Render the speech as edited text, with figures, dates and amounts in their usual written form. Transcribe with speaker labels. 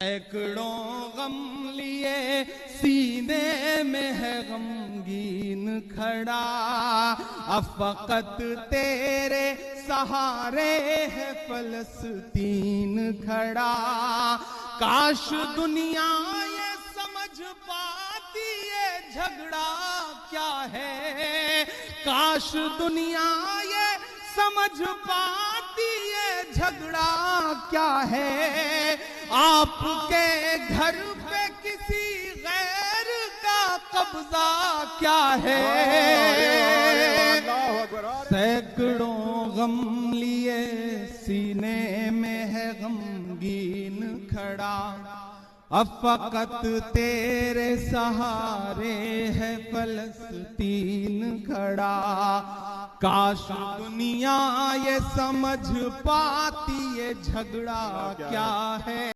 Speaker 1: सैकड़ों गम लिए सीने में है गमगीन खड़ा, अब फकत तेरे सहारे है फलस्तीन खड़ा। काश दुनिया ये समझ पाती ये झगड़ा क्या है, काश दुनिया ये समझ पाती ये झगड़ा क्या है। आपके घर पे किसी गैर का कब्जा क्या है। सैकड़ों गम लिए सीने में है गमगीन खड़ा, अब फकत तेरे सहारे है फलस्तीन खड़ा। काश दुनिया ये समझ पाती ये झगड़ा क्या है।